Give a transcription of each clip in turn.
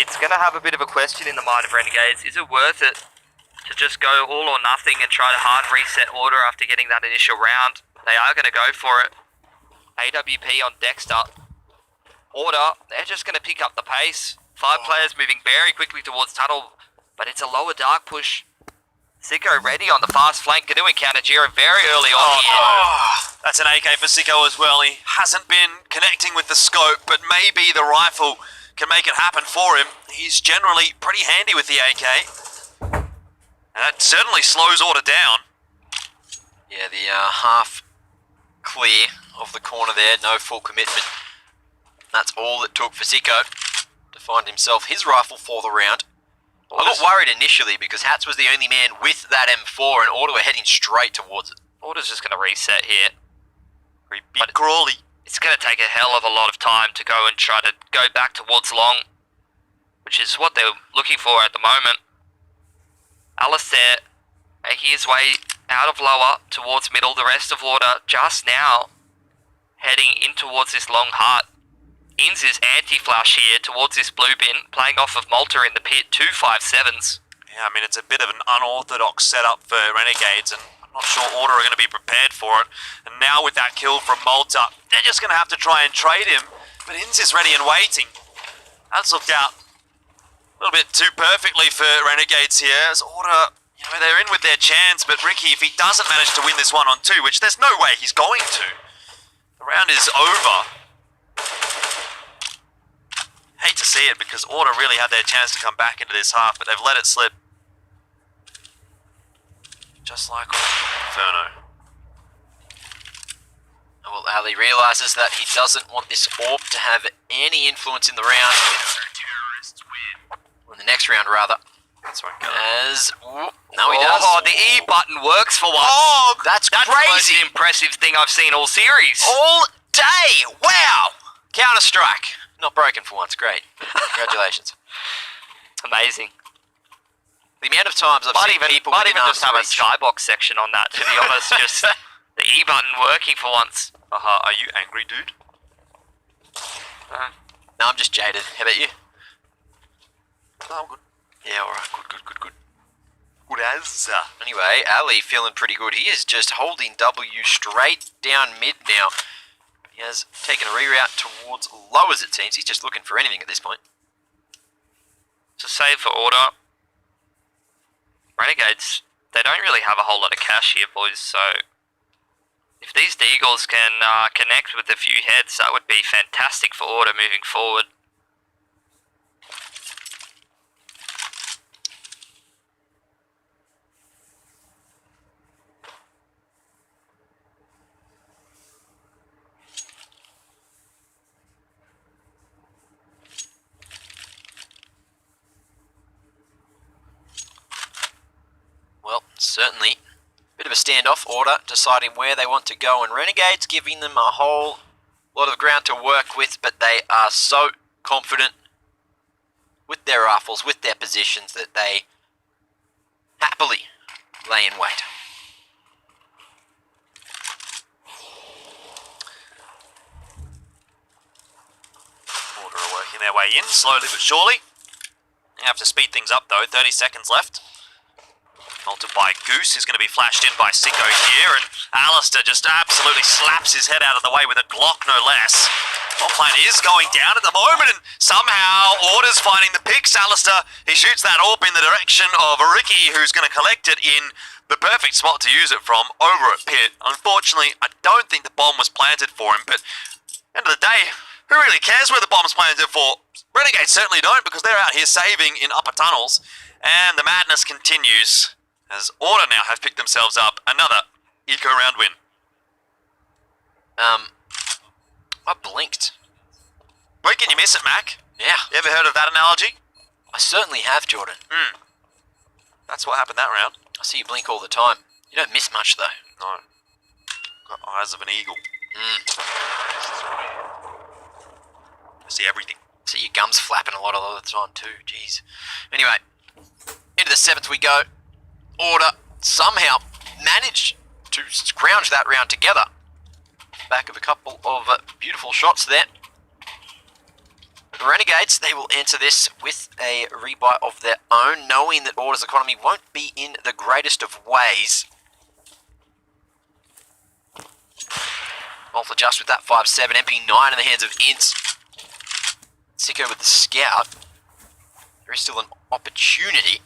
it's going to have a bit of a question in the mind of Renegades. Is it worth it to just go all or nothing and try to hard reset order after getting that initial round? They are going to go for it. AWP on Dexter. Order, they're just going to pick up the pace. 5 players moving very quickly towards tunnel, but it's a lower dark push. Sicko ready on the fast flank. Going to encounter Giro very early on here. That's an AK for Sicko as well. He hasn't been connecting with the scope, but maybe the rifle can make it happen for him. He's generally pretty handy with the AK. And that certainly slows order down. Yeah, the half clear of the corner there, no full commitment. That's all it took for Sicko to find himself his rifle for the round. I got worried initially because Hats was the only man with that M4 and Order were heading straight towards it. Order's just going to reset here. But Crawley. It's going to take a hell of a lot of time to go and try to go back towards long, which is what they're looking for at the moment. Alistair making his way out of lower towards middle. The rest of Order just now heading in towards this long heart. Inns is anti-flash here towards this blue bin, playing off of Malta in the pit, 2 5-7s. Yeah, I mean, it's a bit of an unorthodox setup for Renegades, and I'm not sure Order are going to be prepared for it. And now with that kill from Malta, they're just going to have to try and trade him. But Inns is ready and waiting. That's looked out a little bit too perfectly for Renegades here, as Order, you know, they're in with their chance, but Ricky, if he doesn't manage to win this 1-on-2, which there's no way he's going to, the round is over. Hate to see it because Order really had their chance to come back into this half, but they've let it slip. Just like Inferno. Well, Ali realises that he doesn't want this AWP to have any influence in the round. In the next round, rather. That's right, as... No, he does. Oh, the E button works for once. Oh, that's crazy. The most impressive thing I've seen all series. All day. Wow. Counter-Strike. Not broken for once. Great. Congratulations. Amazing. The amount of times I've seen people... Might even just have a skybox section on that, to be honest. Just the E button working for once. Are you angry, dude? No, I'm just jaded. How about you? No, I'm good. Yeah, alright. Good. Good as. Anyway, Ali feeling pretty good. He is just holding W straight down mid now. He has taken a reroute towards low, as it seems. He's just looking for anything at this point. It's a save for Order. Renegades, they don't really have a whole lot of cash here, boys, so if these Deagles can connect with a few heads, that would be fantastic for Order moving forward. Well, certainly a bit of a standoff. Order deciding where they want to go, and Renegades giving them a whole lot of ground to work with, but they are so confident with their rifles, with their positions, that they happily lay in wait. Order are working their way in, slowly but surely. You have to speed things up though, 30 seconds left. Altered by Goose, who's going to be flashed in by Sicko here, and Alistair just absolutely slaps his head out of the way with a Glock, no less. Bomb plant is going down at the moment, and somehow Order's finding the picks. Alistair, he shoots that AWP in the direction of Ricky, who's going to collect it in the perfect spot to use it from, over at pit. Unfortunately, I don't think the bomb was planted for him, but at the end of the day, who really cares where the bomb's planted for? Renegades certainly don't, because they're out here saving in upper tunnels, and the madness continues, as Order now have picked themselves up another eco round win. I blinked. Where can you miss it, Mac? Yeah. You ever heard of that analogy? I certainly have, Jordan. That's what happened that round. I see you blink all the time. You don't miss much, though. No. Got eyes of an eagle. I see everything. I see your gums flapping a lot of the time, too. Jeez. Anyway, into the 7th we go. Order somehow managed to scrounge that round together. Back of a couple of beautiful shots there. the Renegades, they will enter this with a rebuy of their own, knowing that Order's economy won't be in the greatest of ways. Malta just with that 5-7, MP9 in the hands of Ince. Sicko with the scout. There is still an opportunity.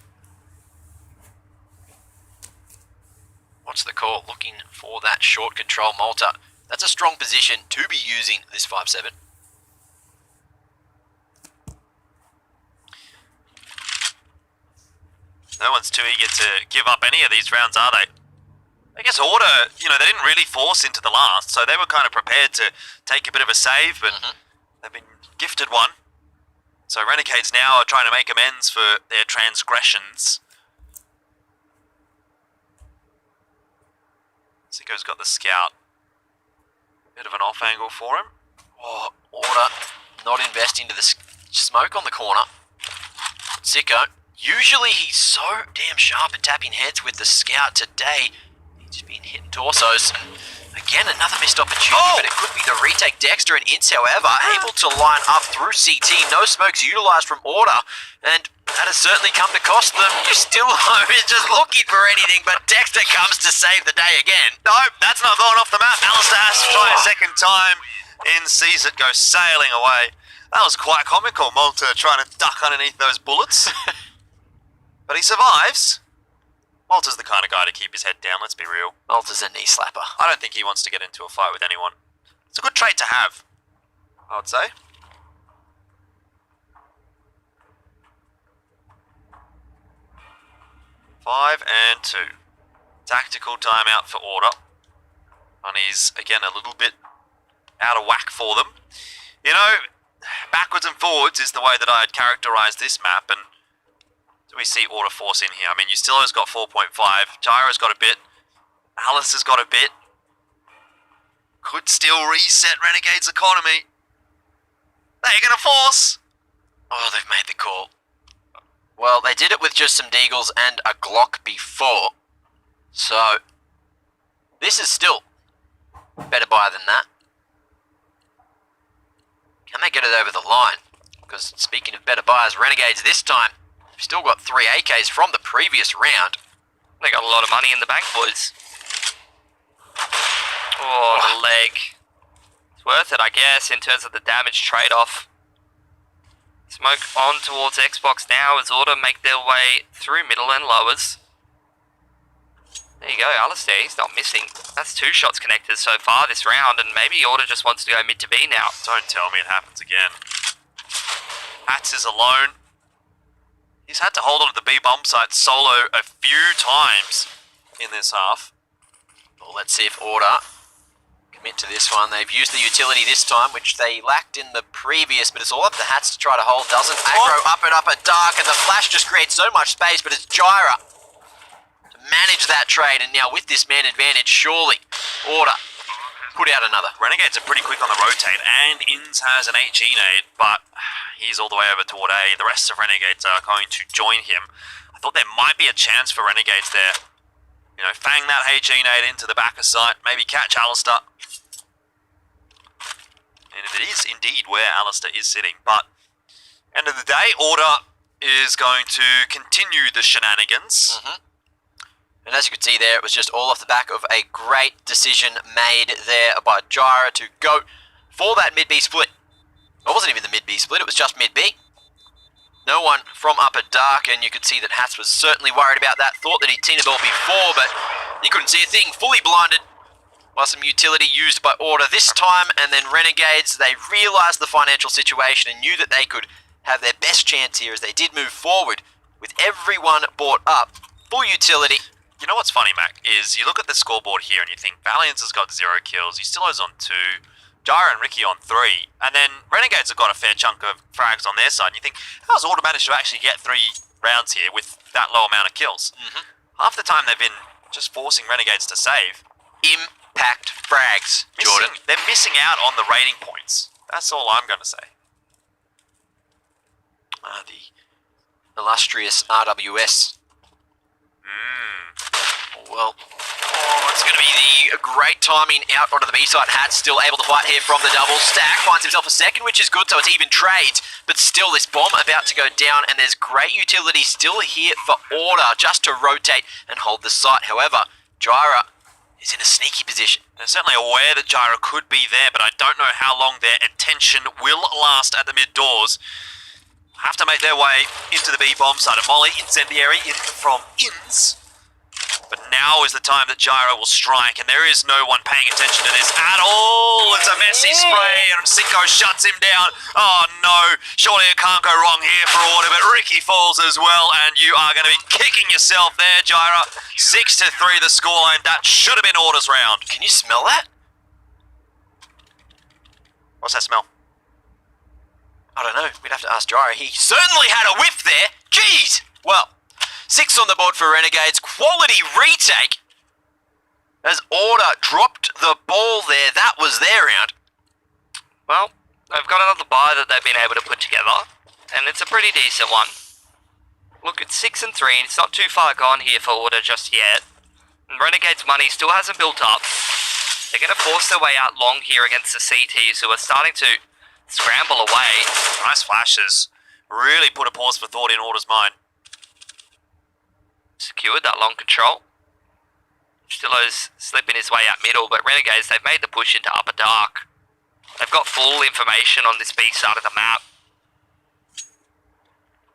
What's the call? Looking for that short control. Malta. That's a strong position to be using this 5-7. No one's too eager to give up any of these rounds, are they? I guess Order, they didn't really force into the last, so they were kind of prepared to take a bit of a save, but they've been gifted one. So Renegades now are trying to make amends for their transgressions. Sicko's got the scout. Bit of an off angle for him. Oh, Order not investing to the smoke on the corner. Sicko, usually he's so damn sharp at tapping heads with the scout. Today, he's been hitting torsos. Again, another missed opportunity, but it could be the retake. Dexter and Ince, however, able to line up through CT. No smokes utilised from Order, and that has certainly come to cost them. You still is just looking for anything, but Dexter comes to save the day again. No, that's not going off the map. Alistair has to try a second time. In sees it go sailing away. That was quite comical, Malta trying to duck underneath those bullets. But he survives. Malta's the kind of guy to keep his head down, let's be real. Malta's a knee slapper. I don't think he wants to get into a fight with anyone. It's a good trait to have, I would say. Five and 2. Tactical timeout for Order. Money's, again, a little bit out of whack for them. Backwards and forwards is the way that I'd characterise this map, and we see Order force in here. I mean, Ustilo's got 4.5, Gyra's got a bit, Alice has got a bit. Could still reset Renegade's economy. They're gonna force! Oh, they've made the call. Well, they did it with just some Deagles and a Glock before. So, this is still better buy than that. Can they get it over the line? Because speaking of better buyers, Renegades this time, they've still got 3 AKs from the previous round. They got a lot of money in the bank, boys. Oh, the leg. It's worth it, I guess, in terms of the damage trade-off. Smoke on towards Xbox now as Order make their way through middle and lowers. There you go, Alistair, he's not missing. That's 2 shots connected so far this round, and maybe Order just wants to go mid to B now. Don't tell me it happens again. Hats is alone. He's had to hold on to the B bomb site solo a few times in this half. Well, let's see if Order commit to this one. They've used the utility this time, which they lacked in the previous, but it's all up to Hats to try to hold. Doesn't aggro up and dark, and the flash just creates so much space, but it's Gyra to manage that trade, and now with this man advantage, surely Order put out another. Renegades are pretty quick on the rotate, and Inns has an HE nade, but he's all the way over toward A. The rest of Renegades are going to join him. I thought there might be a chance for Renegades there. Fang that HE nade into the back of sight, maybe catch Alistair. And if it is indeed where Alistair is sitting, but end of the day, Order is going to continue the shenanigans. And as you could see there, it was just all off the back of a great decision made there by Gyra to go for that mid-B split. It wasn't even the mid-B split, it was just mid-B. No one from upper dark, and you could see that Hats was certainly worried about that. Thought that he'd seen it all before, but he couldn't see a thing. Fully blinded by some utility used by Order this time, and then Renegades, they realised the financial situation and knew that they could have their best chance here as they did move forward with everyone bought up. Full utility. You know what's funny, Mac, is you look at the scoreboard here and you think Valiance has got 0 kills, Ustilo's on 2, Gyra and Ricky on 3, and then Renegades have got a fair chunk of frags on their side, and you think, how's Order managed to actually get 3 rounds here with that low amount of kills? Half the time they've been just forcing Renegades to save. Impact frags, Jordan. They're missing out on the rating points. That's all I'm going to say. The illustrious RWS. Well, it's going to be the great timing out onto the B side. Hats still able to fight here from the double stack. Finds himself a second, which is good, so it's even trades. But still, this bomb about to go down, and there's great utility still here for Order, just to rotate and hold the site. However, Gyra is in a sneaky position. They're certainly aware that Gyra could be there, but I don't know how long their attention will last at the mid doors. Have to make their way into the B bomb side of Molly. Incendiary in from Ins. But now is the time that Gyra will strike, and there is no one paying attention to this at all. It's a messy spray, and Cinco shuts him down. Oh no, surely it can't go wrong here for Order, but Ricky falls as well, and you are going to be kicking yourself there, Gyra. 6-3 the scoreline. That should have been Order's round. Can you smell that? What's that smell? I don't know. We'd have to ask Gyra. He certainly had a whiff there. Jeez! Well, 6 on the board for Renegades. Quality retake. As Order dropped the ball there. That was their round. Well, they've got another buy that they've been able to put together, and it's a pretty decent one. Look, it's 6-3, and it's not too far gone here for Order just yet. And Renegades' money still hasn't built up. They're going to force their way out long here against the CTs, who are starting to scramble away. Nice flashes. Really put a pause for thought in Order's mind. Secured that long control. Stillo's slipping his way out middle, but Renegades, they've made the push into upper dark. They've got full information on this B side of the map.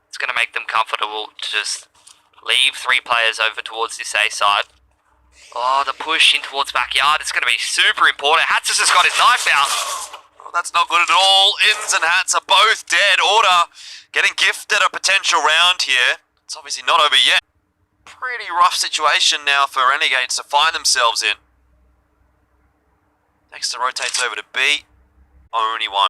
It's going to make them comfortable to just leave 3 players over towards this A side. Oh, the push in towards backyard. It's going to be super important. Hats has just got his knife out. Oh, that's not good at all. Ins and Hats are both dead. Order getting gifted a potential round here. It's obviously not over yet. Pretty rough situation now for Renegades to find themselves in. Next rotates over to B. Only one.